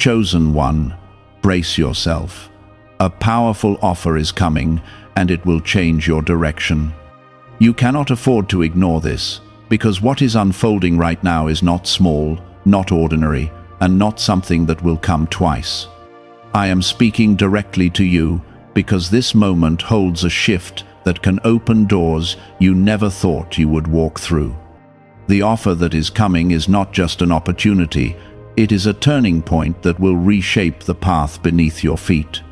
Chosen one, brace yourself. A powerful offer is coming, and it will change your direction. You cannot afford to ignore this, because what is unfolding right now is not small, not ordinary, and not something that will come twice. I am speaking directly to you, because this moment holds a shift that can open doors you never thought you would walk through. The offer that is coming is not just an opportunity, it is a turning point that will reshape the path beneath your feet.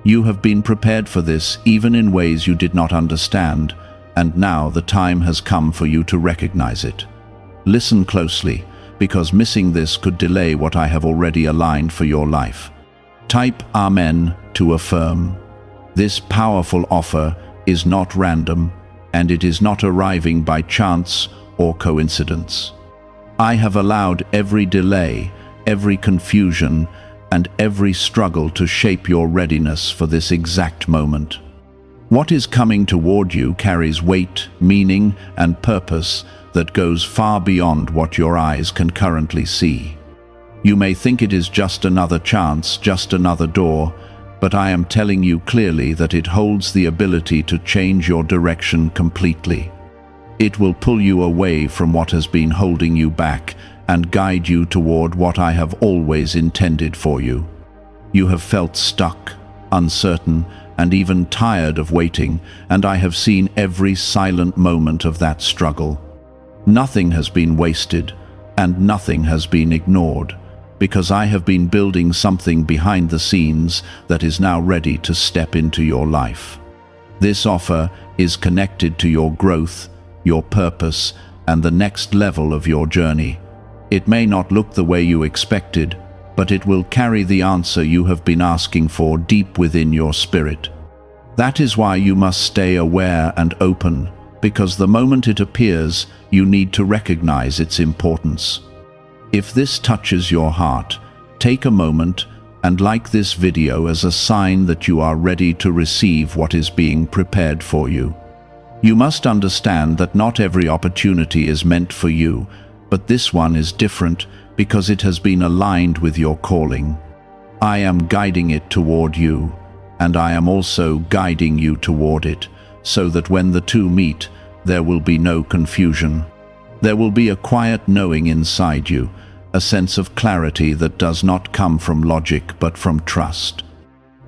You have been prepared for this even in ways you did not understand, and now the time has come for you to recognize it. Listen closely, because missing this could delay what I have already aligned for your life. Type Amen to affirm. This powerful offer is not random, and it is not arriving by chance or coincidence. I have allowed every delay, every confusion, and every struggle to shape your readiness for this exact moment. What is coming toward you carries weight, meaning, and purpose that goes far beyond what your eyes can currently see. You may think it is just another chance, just another door, but I am telling you clearly that it holds the ability to change your direction completely. It will pull you away from what has been holding you back and guide you toward what I have always intended for you. You have felt stuck, uncertain, and even tired of waiting, and I have seen every silent moment of that struggle. Nothing has been wasted, and nothing has been ignored, because I have been building something behind the scenes that is now ready to step into your life. This offer is connected to your growth, your purpose, and the next level of your journey. It may not look the way you expected, but it will carry the answer you have been asking for deep within your spirit. That is why you must stay aware and open, because the moment it appears, you need to recognize its importance. If this touches your heart, take a moment and like this video as a sign that you are ready to receive what is being prepared for you. You must understand that not every opportunity is meant for you, but this one is different because it has been aligned with your calling. I am guiding it toward you, and I am also guiding you toward it, so that when the two meet, there will be no confusion. There will be a quiet knowing inside you, a sense of clarity that does not come from logic but from trust.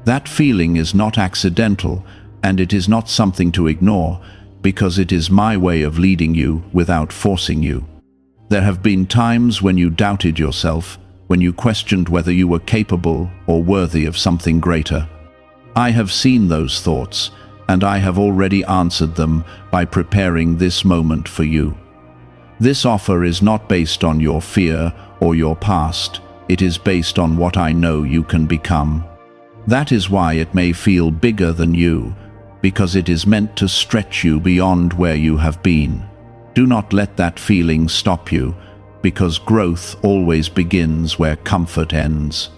That feeling is not accidental, and it is not something to ignore, because it is my way of leading you without forcing you. There have been times when you doubted yourself, when you questioned whether you were capable or worthy of something greater. I have seen those thoughts, and I have already answered them by preparing this moment for you. This offer is not based on your fear or your past, it is based on what I know you can become. That is why it may feel bigger than you, because it is meant to stretch you beyond where you have been. Do not let that feeling stop you, because growth always begins where comfort ends.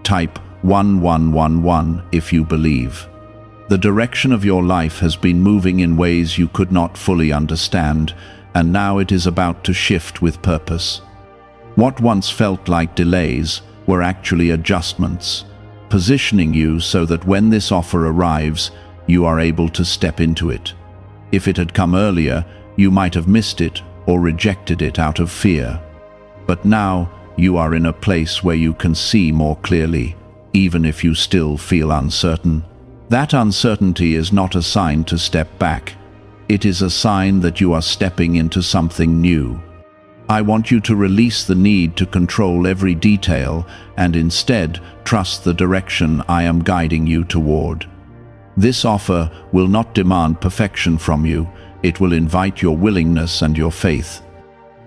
Type 1111 if you believe. The direction of your life has been moving in ways you could not fully understand, and now it is about to shift with purpose. What once felt like delays were actually adjustments, positioning you so that when this offer arrives, you are able to step into it. If it had come earlier, you might have missed it or rejected it out of fear. But now you are in a place where you can see more clearly, even if you still feel uncertain. That uncertainty is not a sign to step back. It is a sign that you are stepping into something new. I want you to release the need to control every detail and instead trust the direction I am guiding you toward. This offer will not demand perfection from you. It will invite your willingness and your faith.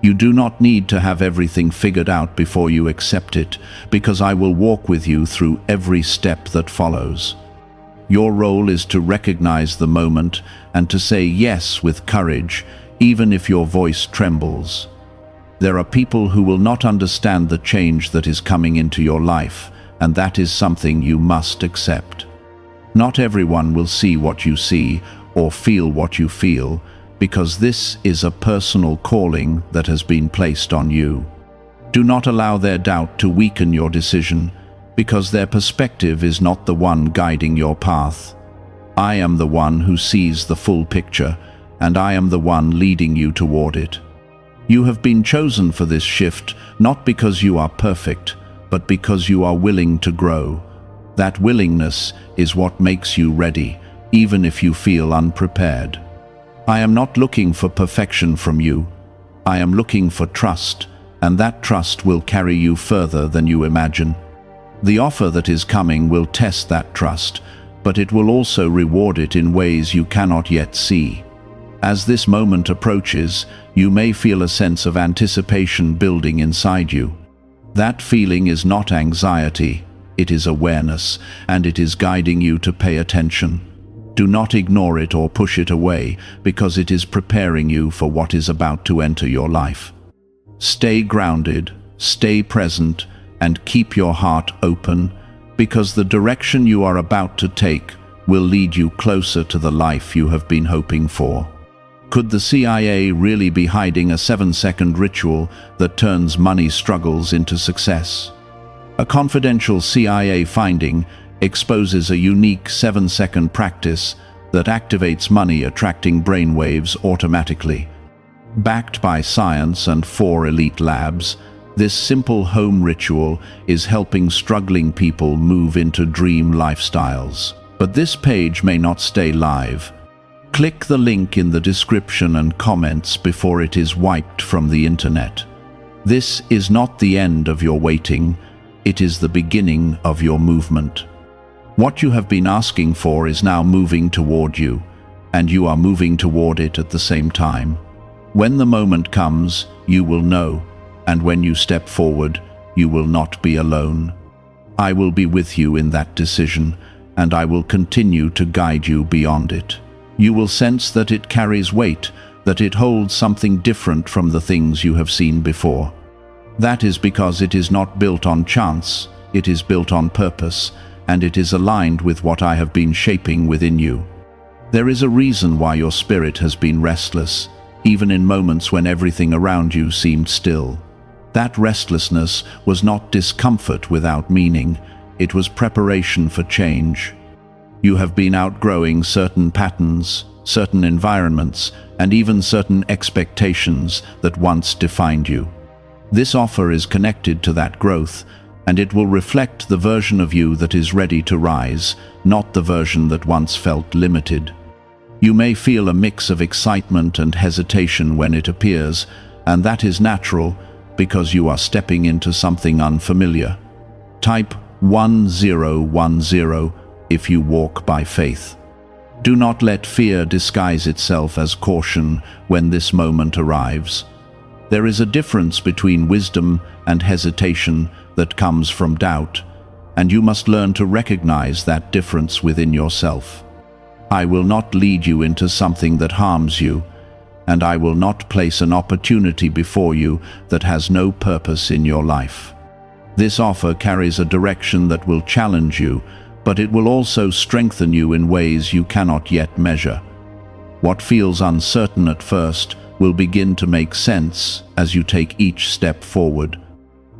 You do not need to have everything figured out before you accept it, because I will walk with you through every step that follows. Your role is to recognize the moment and to say yes with courage, even if your voice trembles. There are people who will not understand the change that is coming into your life, and that is something you must accept. Not everyone will see what you see or feel what you feel, because this is a personal calling that has been placed on you. Do not allow their doubt to weaken your decision, because their perspective is not the one guiding your path. I am the one who sees the full picture, and I am the one leading you toward it. You have been chosen for this shift, not because you are perfect, but because you are willing to grow. That willingness is what makes you ready, even if you feel unprepared. I am not looking for perfection from you. I am looking for trust, and that trust will carry you further than you imagine. The offer that is coming will test that trust, but it will also reward it in ways you cannot yet see. As this moment approaches, you may feel a sense of anticipation building inside you. That feeling is not anxiety, it is awareness, and it is guiding you to pay attention. Do not ignore it or push it away, because it is preparing you for what is about to enter your life. Stay grounded, stay present, and keep your heart open, because the direction you are about to take will lead you closer to the life you have been hoping for. Could the CIA really be hiding a 7-second ritual that turns money struggles into success? A confidential CIA finding exposes a unique 7-second practice that activates money-attracting brainwaves automatically. Backed by science and 4 elite labs, this simple home ritual is helping struggling people move into dream lifestyles. But this page may not stay live. Click the link in the description and comments before it is wiped from the internet. This is not the end of your waiting, it is the beginning of your movement. What you have been asking for is now moving toward you, and you are moving toward it at the same time. When the moment comes, you will know, and when you step forward, you will not be alone. I will be with you in that decision, and I will continue to guide you beyond it. You will sense that it carries weight, that it holds something different from the things you have seen before. That is because it is not built on chance, it is built on purpose, and it is aligned with what I have been shaping within you. There is a reason why your spirit has been restless, even in moments when everything around you seemed still. That restlessness was not discomfort without meaning, it was preparation for change. You have been outgrowing certain patterns, certain environments, and even certain expectations that once defined you. This offer is connected to that growth, and it will reflect the version of you that is ready to rise, not the version that once felt limited. You may feel a mix of excitement and hesitation when it appears, and that is natural because you are stepping into something unfamiliar. Type 1010 if you walk by faith. Do not let fear disguise itself as caution when this moment arrives. There is a difference between wisdom and hesitation that comes from doubt, and you must learn to recognize that difference within yourself. I will not lead you into something that harms you, and I will not place an opportunity before you that has no purpose in your life. This offer carries a direction that will challenge you, but it will also strengthen you in ways you cannot yet measure. What feels uncertain at first will begin to make sense as you take each step forward.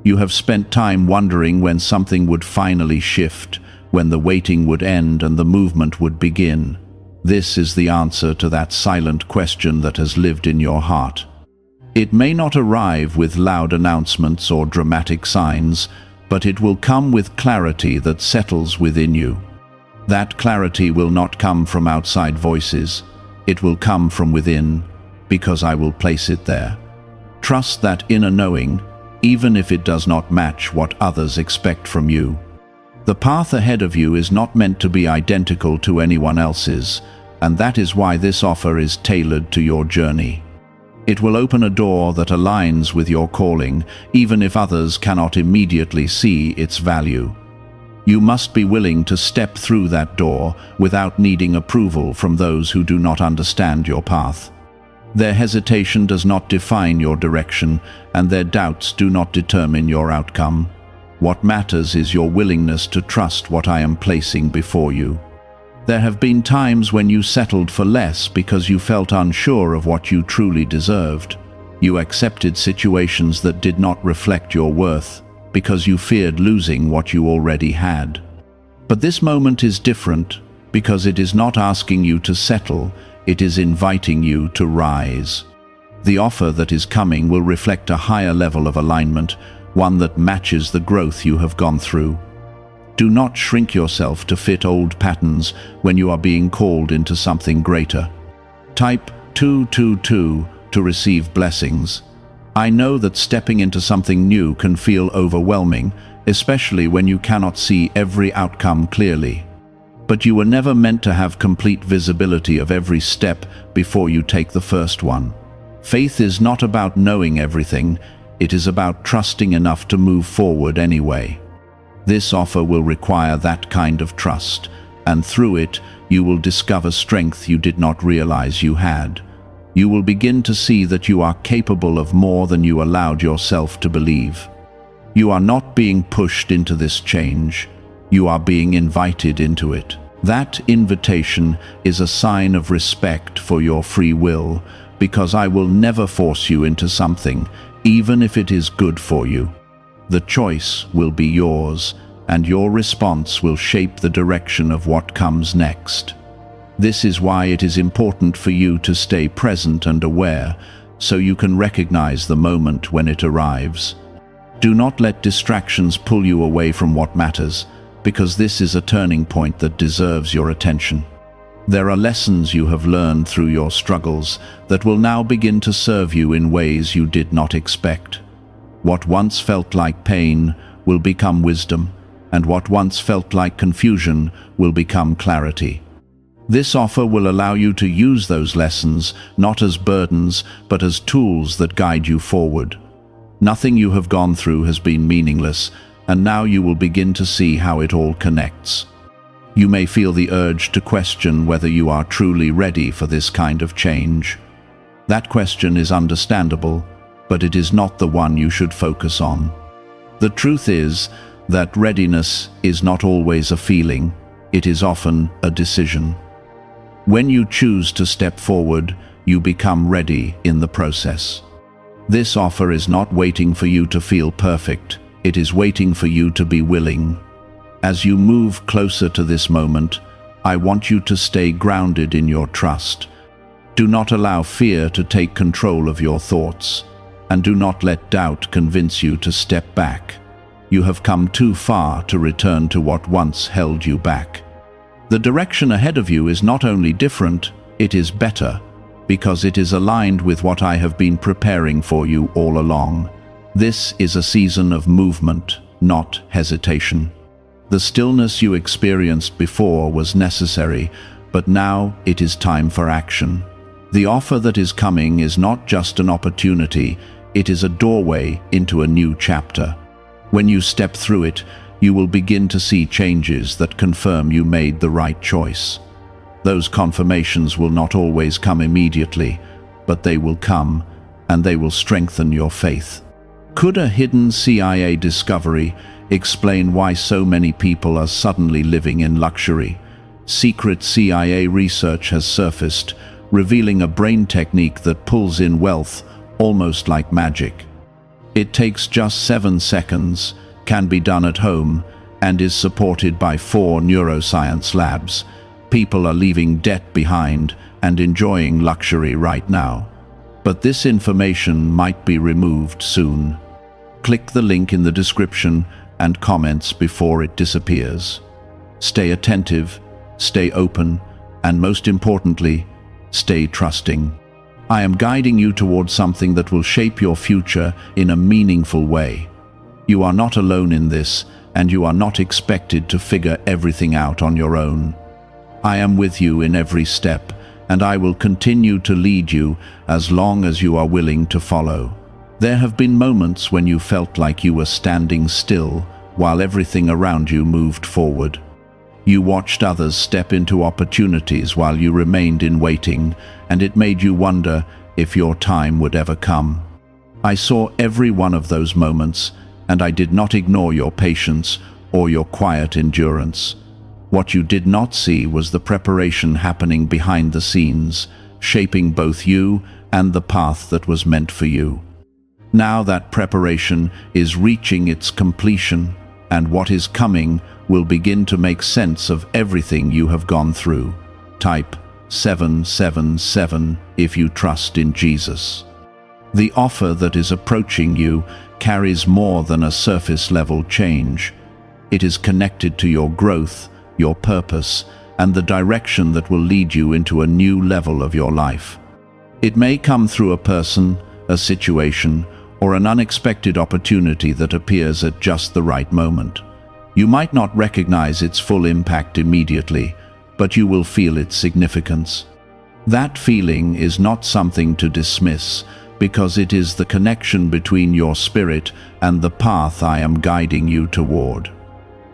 You have spent time wondering when something would finally shift, when the waiting would end and the movement would begin. This is the answer to that silent question that has lived in your heart. It may not arrive with loud announcements or dramatic signs, but it will come with clarity that settles within you. That clarity will not come from outside voices. It will come from within, because I will place it there. Trust that inner knowing, even if it does not match what others expect from you. The path ahead of you is not meant to be identical to anyone else's, and that is why this offer is tailored to your journey. It will open a door that aligns with your calling, even if others cannot immediately see its value. You must be willing to step through that door without needing approval from those who do not understand your path. Their hesitation does not define your direction, and their doubts do not determine your outcome. What matters is your willingness to trust what I am placing before you. There have been times when you settled for less because you felt unsure of what you truly deserved. You accepted situations that did not reflect your worth because you feared losing what you already had. But this moment is different because it is not asking you to settle, it is inviting you to rise. The offer that is coming will reflect a higher level of alignment, one that matches the growth you have gone through. Do not shrink yourself to fit old patterns when you are being called into something greater. Type 222 to receive blessings. I know that stepping into something new can feel overwhelming, especially when you cannot see every outcome clearly. But you were never meant to have complete visibility of every step before you take the first one. Faith is not about knowing everything, it is about trusting enough to move forward anyway. This offer will require that kind of trust, and through it, you will discover strength you did not realize you had. You will begin to see that you are capable of more than you allowed yourself to believe. You are not being pushed into this change, you are being invited into it. That invitation is a sign of respect for your free will, because I will never force you into something, even if it is good for you. The choice will be yours, and your response will shape the direction of what comes next. This is why it is important for you to stay present and aware, so you can recognize the moment when it arrives. Do not let distractions pull you away from what matters, because this is a turning point that deserves your attention. There are lessons you have learned through your struggles that will now begin to serve you in ways you did not expect. What once felt like pain will become wisdom, and what once felt like confusion will become clarity. This offer will allow you to use those lessons not as burdens, but as tools that guide you forward. Nothing you have gone through has been meaningless, and now you will begin to see how it all connects. You may feel the urge to question whether you are truly ready for this kind of change. That question is understandable, but it is not the one you should focus on. The truth is that readiness is not always a feeling, it is often a decision. When you choose to step forward, you become ready in the process. This offer is not waiting for you to feel perfect, it is waiting for you to be willing. As you move closer to this moment, I want you to stay grounded in your trust. Do not allow fear to take control of your thoughts, and do not let doubt convince you to step back. You have come too far to return to what once held you back. The direction ahead of you is not only different, it is better, because it is aligned with what I have been preparing for you all along. This is a season of movement, not hesitation. The stillness you experienced before was necessary, but now it is time for action. The offer that is coming is not just an opportunity, it is a doorway into a new chapter. When you step through it, you will begin to see changes that confirm you made the right choice. Those confirmations will not always come immediately, but they will come, and they will strengthen your faith. Could a hidden CIA discovery explain why so many people are suddenly living in luxury? Secret CIA research has surfaced, revealing a brain technique that pulls in wealth almost like magic. It takes just 7 seconds, can be done at home, and is supported by 4 neuroscience labs. People are leaving debt behind and enjoying luxury right now. But this information might be removed soon. Click the link in the description and comments before it disappears. Stay attentive, stay open, and most importantly, stay trusting. I am guiding you towards something that will shape your future in a meaningful way. You are not alone in this, and you are not expected to figure everything out on your own. I am with you in every step, and I will continue to lead you as long as you are willing to follow. There have been moments when you felt like you were standing still while everything around you moved forward. You watched others step into opportunities while you remained in waiting, and it made you wonder if your time would ever come. I saw every one of those moments, and I did not ignore your patience or your quiet endurance. What you did not see was the preparation happening behind the scenes, shaping both you and the path that was meant for you. Now that preparation is reaching its completion, and what is coming will begin to make sense of everything you have gone through. Type 777 if you trust in Jesus. The offer that is approaching you carries more than a surface-level change. It is connected to your growth, your purpose, and the direction that will lead you into a new level of your life. It may come through a person, a situation, or an unexpected opportunity that appears at just the right moment. You might not recognize its full impact immediately, but you will feel its significance. That feeling is not something to dismiss, because it is the connection between your spirit and the path I am guiding you toward.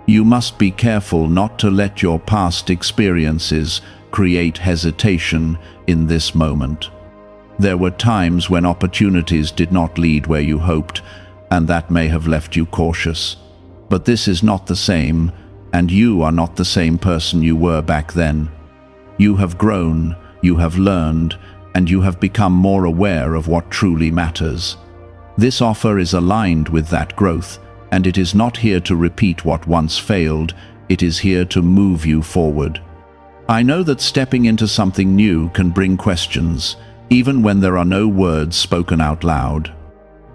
You must be careful not to let your past experiences create hesitation in this moment. There were times when opportunities did not lead where you hoped, and that may have left you cautious. But this is not the same, and you are not the same person you were back then. You have grown, you have learned, and you have become more aware of what truly matters. This offer is aligned with that growth, and it is not here to repeat what once failed, it is here to move you forward. I know that stepping into something new can bring questions, even when there are no words spoken out loud.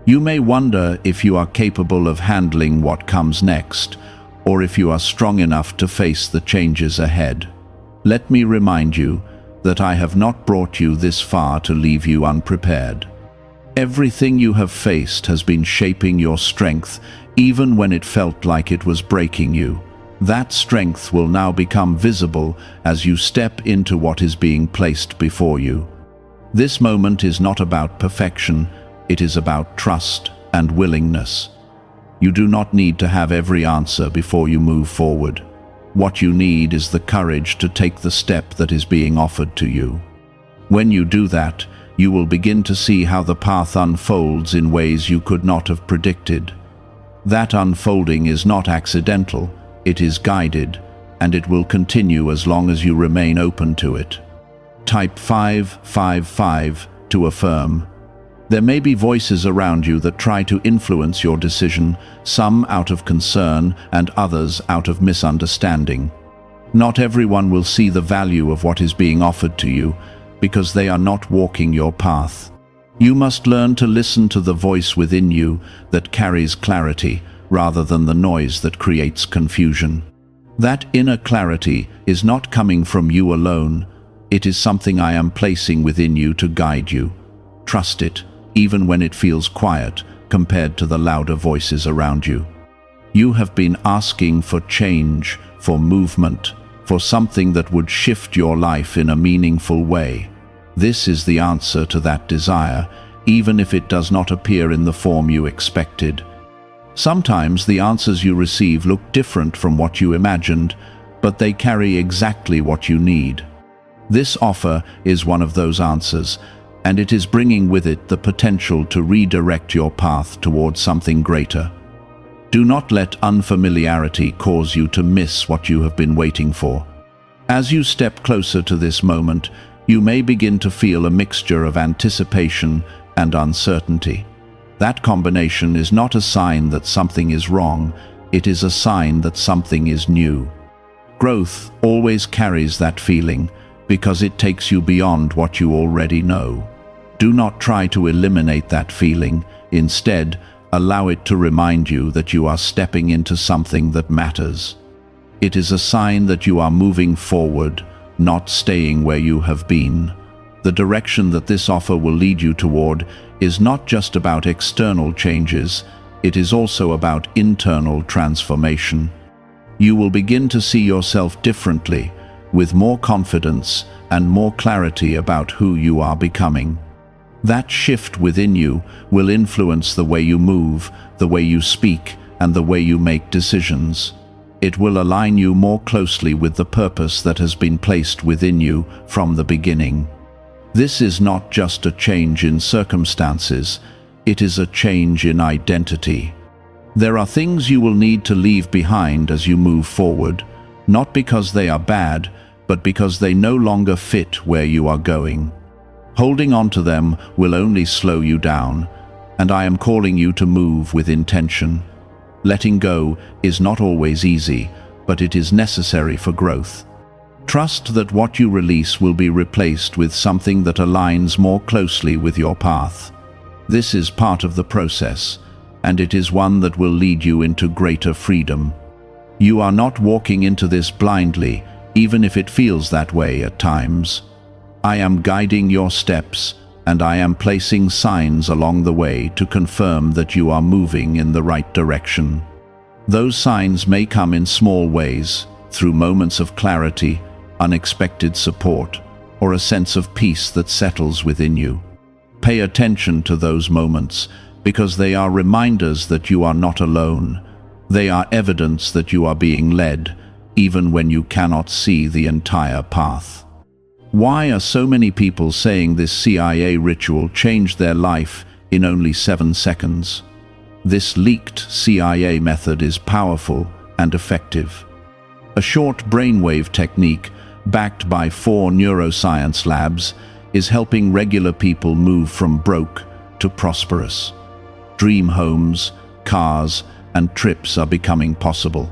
You may wonder if you are capable of handling what comes next, or if you are strong enough to face the changes ahead. Let me remind you that I have not brought you this far to leave you unprepared. Everything you have faced has been shaping your strength, even when it felt like it was breaking you. That strength will now become visible as you step into what is being placed before you. This moment is not about perfection, it is about trust and willingness. You do not need to have every answer before you move forward. What you need is the courage to take the step that is being offered to you. When you do that, you will begin to see how the path unfolds in ways you could not have predicted. That unfolding is not accidental, it is guided, and it will continue as long as you remain open to it. Type 555 to affirm. There may be voices around you that try to influence your decision, some out of concern and others out of misunderstanding. Not everyone will see the value of what is being offered to you, because they are not walking your path. You must learn to listen to the voice within you that carries clarity, rather than the noise that creates confusion. That inner clarity is not coming from you alone, it is something I am placing within you to guide you. Trust it, even when it feels quiet compared to the louder voices around you. You have been asking for change, for movement, for something that would shift your life in a meaningful way. This is the answer to that desire, even if it does not appear in the form you expected. Sometimes the answers you receive look different from what you imagined, but they carry exactly what you need. This offer is one of those answers, and it is bringing with it the potential to redirect your path towards something greater. Do not let unfamiliarity cause you to miss what you have been waiting for. As you step closer to this moment, you may begin to feel a mixture of anticipation and uncertainty. That combination is not a sign that something is wrong, it is a sign that something is new. Growth always carries that feeling, because it takes you beyond what you already know. Do not try to eliminate that feeling. Instead, allow it to remind you that you are stepping into something that matters. It is a sign that you are moving forward, not staying where you have been. The direction that this offer will lead you toward is not just about external changes, it is also about internal transformation. You will begin to see yourself differently, with more confidence and more clarity about who you are becoming. That shift within you will influence the way you move, the way you speak, and the way you make decisions. It will align you more closely with the purpose that has been placed within you from the beginning. This is not just a change in circumstances, it is a change in identity. There are things you will need to leave behind as you move forward, not because they are bad, but because they no longer fit where you are going. Holding on to them will only slow you down, and I am calling you to move with intention. Letting go is not always easy, but it is necessary for growth. Trust that what you release will be replaced with something that aligns more closely with your path. This is part of the process, and it is one that will lead you into greater freedom. You are not walking into this blindly, even if it feels that way at times. I am guiding your steps, and I am placing signs along the way to confirm that you are moving in the right direction. Those signs may come in small ways, through moments of clarity, unexpected support, or a sense of peace that settles within you. Pay attention to those moments, because they are reminders that you are not alone. They are evidence that you are being led, even when you cannot see the entire path. Why are so many people saying this CIA ritual changed their life in only 7 seconds? This leaked CIA method is powerful and effective. A short brainwave technique, backed by 4 neuroscience labs, is helping regular people move from broke to prosperous. Dream homes, cars, and trips are becoming possible.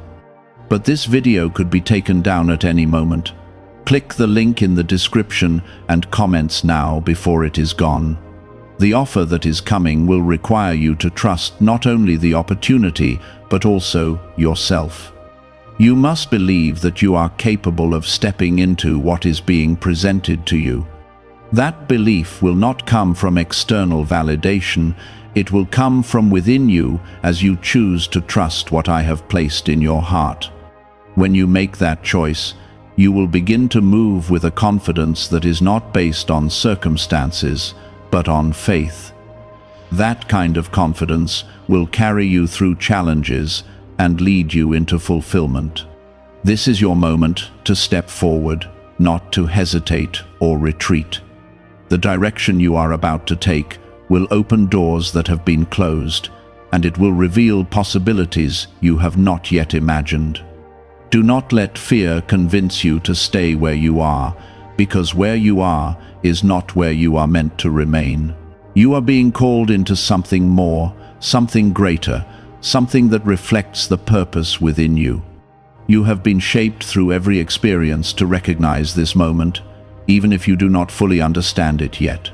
But this video could be taken down at any moment. Click the link in the description and comments now before it is gone. The offer that is coming will require you to trust not only the opportunity, but also yourself. You must believe that you are capable of stepping into what is being presented to you. That belief will not come from external validation, it will come from within you as you choose to trust what I have placed in your heart. When you make that choice, you will begin to move with a confidence that is not based on circumstances, but on faith. That kind of confidence will carry you through challenges and lead you into fulfillment. This is your moment to step forward, not to hesitate or retreat. The direction you are about to take will open doors that have been closed, and it will reveal possibilities you have not yet imagined. Do not let fear convince you to stay where you are, because where you are is not where you are meant to remain. You are being called into something more, something greater, something that reflects the purpose within you. You have been shaped through every experience to recognize this moment, even if you do not fully understand it yet.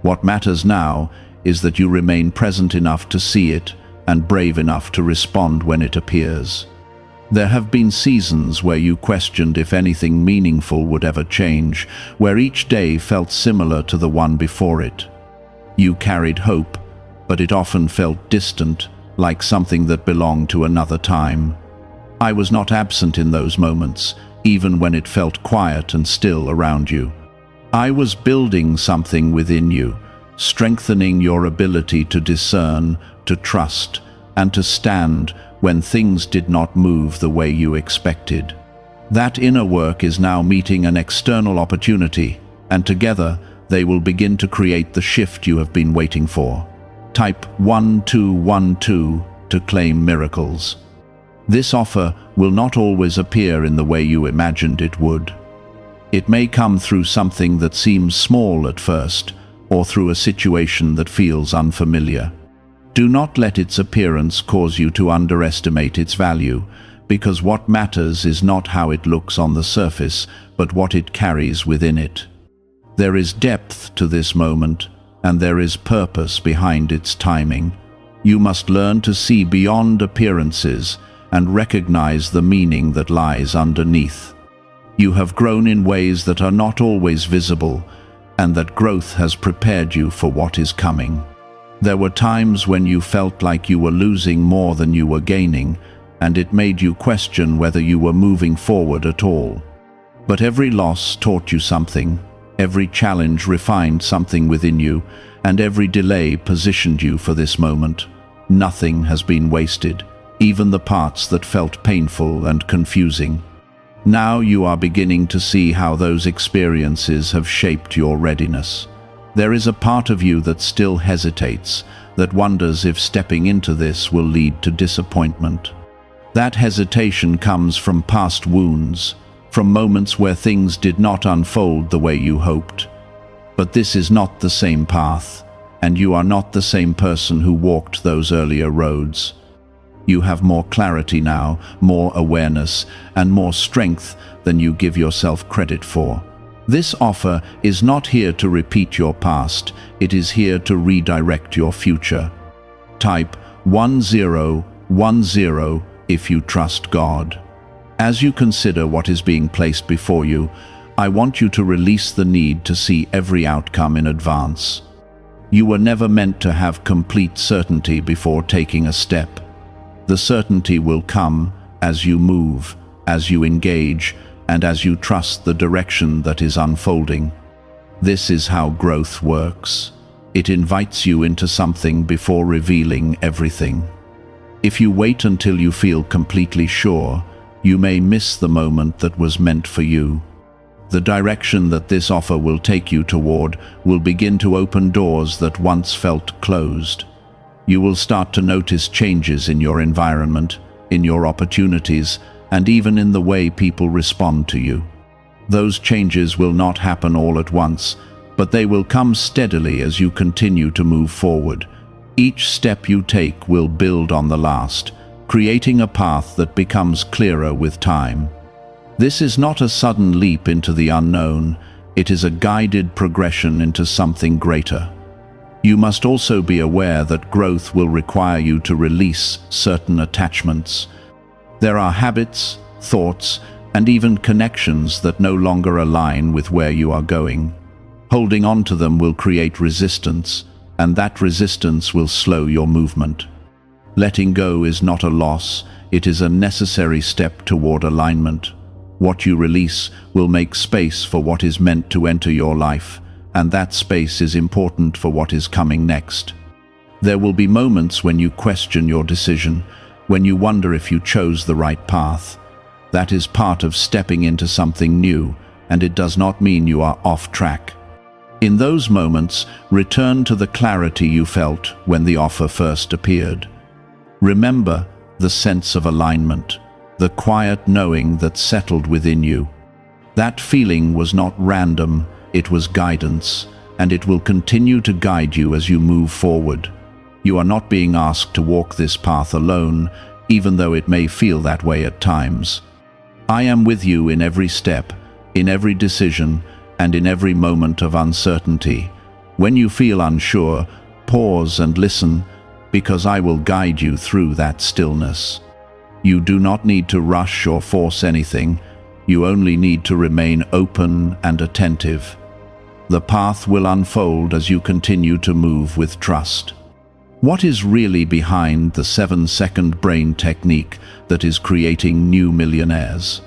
What matters now is that you remain present enough to see it and brave enough to respond when it appears. There have been seasons where you questioned if anything meaningful would ever change, where each day felt similar to the one before it. You carried hope, but it often felt distant, like something that belonged to another time. I was not absent in those moments, even when it felt quiet and still around you. I was building something within you, strengthening your ability to discern, to trust, and to stand when things did not move the way you expected. That inner work is now meeting an external opportunity, and together they will begin to create the shift you have been waiting for. Type 1212 to claim miracles. This offer will not always appear in the way you imagined it would. It may come through something that seems small at first, or through a situation that feels unfamiliar. Do not let its appearance cause you to underestimate its value, because what matters is not how it looks on the surface, but what it carries within it. There is depth to this moment, and there is purpose behind its timing. You must learn to see beyond appearances and recognize the meaning that lies underneath. You have grown in ways that are not always visible, and that growth has prepared you for what is coming. There were times when you felt like you were losing more than you were gaining, and it made you question whether you were moving forward at all. But every loss taught you something, every challenge refined something within you, and every delay positioned you for this moment. Nothing has been wasted, even the parts that felt painful and confusing. Now you are beginning to see how those experiences have shaped your readiness. There is a part of you that still hesitates, that wonders if stepping into this will lead to disappointment. That hesitation comes from past wounds, from moments where things did not unfold the way you hoped. But this is not the same path, and you are not the same person who walked those earlier roads. You have more clarity now, more awareness, and more strength than you give yourself credit for. This offer is not here to repeat your past, it is here to redirect your future. Type 1010 if you trust God. As you consider what is being placed before you, I want you to release the need to see every outcome in advance. You were never meant to have complete certainty before taking a step. The certainty will come as you move, as you engage, and as you trust the direction that is unfolding. This is how growth works. It invites you into something before revealing everything. If you wait until you feel completely sure, you may miss the moment that was meant for you. The direction that this offer will take you toward will begin to open doors that once felt closed. You will start to notice changes in your environment, in your opportunities, and even in the way people respond to you. Those changes will not happen all at once, but they will come steadily as you continue to move forward. Each step you take will build on the last, creating a path that becomes clearer with time. This is not a sudden leap into the unknown, it is a guided progression into something greater. You must also be aware that growth will require you to release certain attachments. There are habits, thoughts, and even connections that no longer align with where you are going. Holding on to them will create resistance, and that resistance will slow your movement. Letting go is not a loss, it is a necessary step toward alignment. What you release will make space for what is meant to enter your life, and that space is important for what is coming next. There will be moments when you question your decision, when you wonder if you chose the right path. That is part of stepping into something new, and it does not mean you are off track. In those moments, return to the clarity you felt when the offer first appeared. Remember the sense of alignment, the quiet knowing that settled within you. That feeling was not random, it was guidance, and it will continue to guide you as you move forward. You are not being asked to walk this path alone, even though it may feel that way at times. I am with you in every step, in every decision, and in every moment of uncertainty. When you feel unsure, pause and listen, because I will guide you through that stillness. You do not need to rush or force anything, you only need to remain open and attentive. The path will unfold as you continue to move with trust. What is really behind the 7-second brain technique that is creating new millionaires?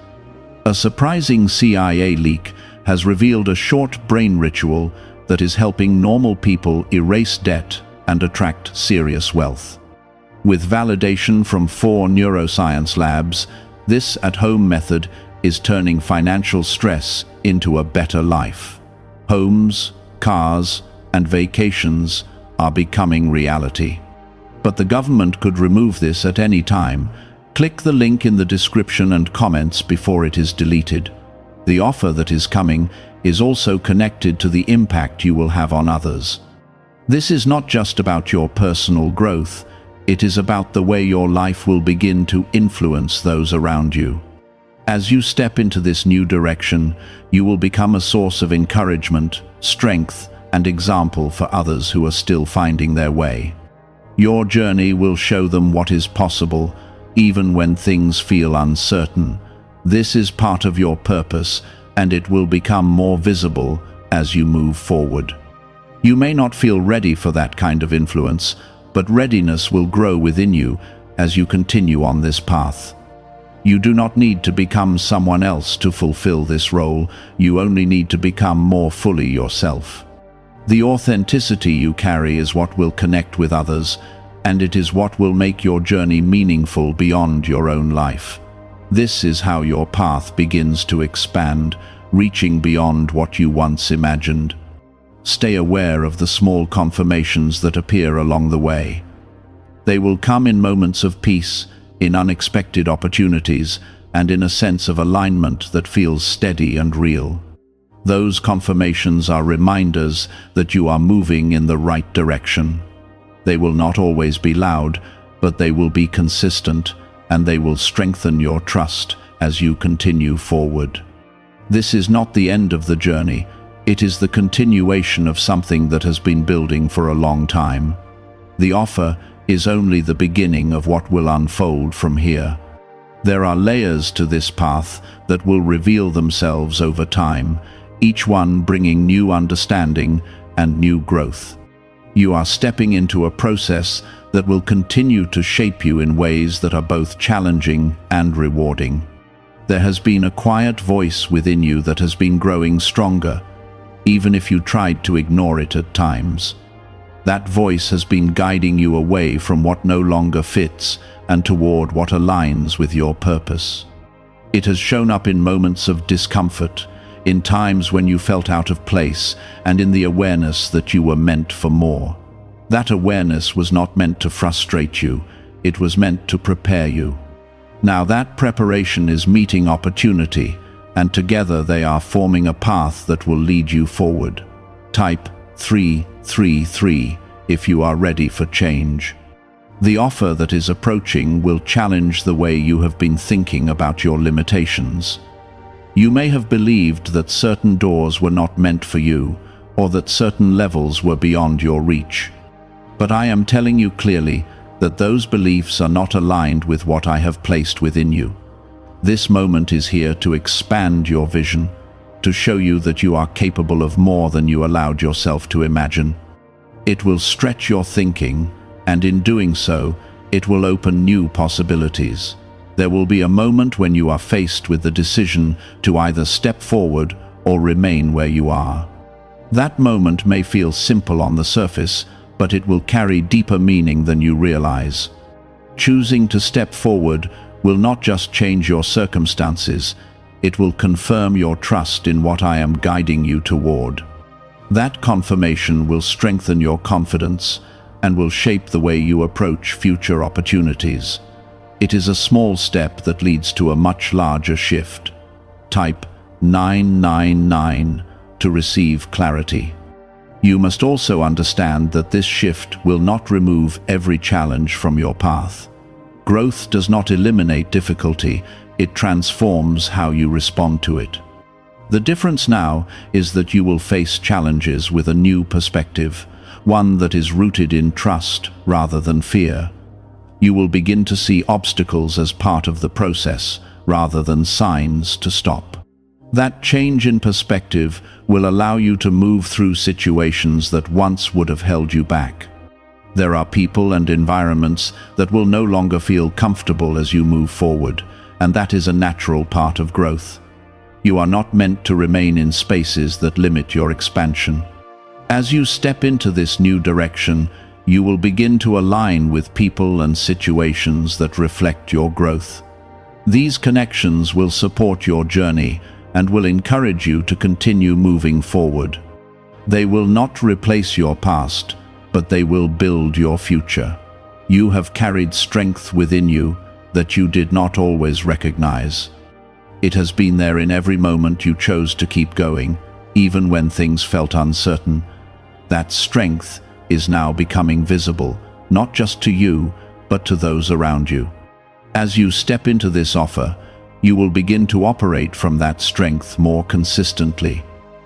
A surprising CIA leak has revealed a short brain ritual that is helping normal people erase debt and attract serious wealth. With validation from 4 neuroscience labs, this at-home method is turning financial stress into a better life. Homes, cars, and vacations are becoming reality. But the government could remove this at any time. Click the link in the description and comments before it is deleted. The offer that is coming is also connected to the impact you will have on others. This is not just about your personal growth, it is about the way your life will begin to influence those around you. As you step into this new direction, you will become a source of encouragement, strength, and example for others who are still finding their way. Your journey will show them what is possible, even when things feel uncertain. This is part of your purpose, and it will become more visible as you move forward. You may not feel ready for that kind of influence, but readiness will grow within you as you continue on this path. You do not need to become someone else to fulfill this role, you only need to become more fully yourself. The authenticity you carry is what will connect with others, and it is what will make your journey meaningful beyond your own life. This is how your path begins to expand, reaching beyond what you once imagined. Stay aware of the small confirmations that appear along the way. They will come in moments of peace, in unexpected opportunities, and in a sense of alignment that feels steady and real. Those confirmations are reminders that you are moving in the right direction. They will not always be loud, but they will be consistent, and they will strengthen your trust as you continue forward. This is not the end of the journey. It is the continuation of something that has been building for a long time. The offer is only the beginning of what will unfold from here. There are layers to this path that will reveal themselves over time, each one bringing new understanding and new growth. You are stepping into a process that will continue to shape you in ways that are both challenging and rewarding. There has been a quiet voice within you that has been growing stronger, even if you tried to ignore it at times. That voice has been guiding you away from what no longer fits and toward what aligns with your purpose. It has shown up in moments of discomfort, in times when you felt out of place, and in the awareness that you were meant for more. That awareness was not meant to frustrate you, it was meant to prepare you. Now that preparation is meeting opportunity, and together they are forming a path that will lead you forward. Type 333 if you are ready for change. The offer that is approaching will challenge the way you have been thinking about your limitations. You may have believed that certain doors were not meant for you, or that certain levels were beyond your reach. But I am telling you clearly that those beliefs are not aligned with what I have placed within you. This moment is here to expand your vision, to show you that you are capable of more than you allowed yourself to imagine. It will stretch your thinking, and in doing so, it will open new possibilities. There will be a moment when you are faced with the decision to either step forward or remain where you are. That moment may feel simple on the surface, but it will carry deeper meaning than you realize. Choosing to step forward will not just change your circumstances, it will confirm your trust in what I am guiding you toward. That confirmation will strengthen your confidence and will shape the way you approach future opportunities. It is a small step that leads to a much larger shift. Type 999 to receive clarity. You must also understand that this shift will not remove every challenge from your path. Growth does not eliminate difficulty, it transforms how you respond to it. The difference now is that you will face challenges with a new perspective, one that is rooted in trust rather than fear. You will begin to see obstacles as part of the process, rather than signs to stop. That change in perspective will allow you to move through situations that once would have held you back. There are people and environments that will no longer feel comfortable as you move forward, and that is a natural part of growth. You are not meant to remain in spaces that limit your expansion. As you step into this new direction, you will begin to align with people and situations that reflect your growth. These connections will support your journey and will encourage you to continue moving forward. They will not replace your past, but they will build your future. You have carried strength within you that you did not always recognize. It has been there in every moment you chose to keep going, even when things felt uncertain. That strength is now becoming visible, not just to you, but to those around you. As you step into this offer, you will begin to operate from that strength more consistently.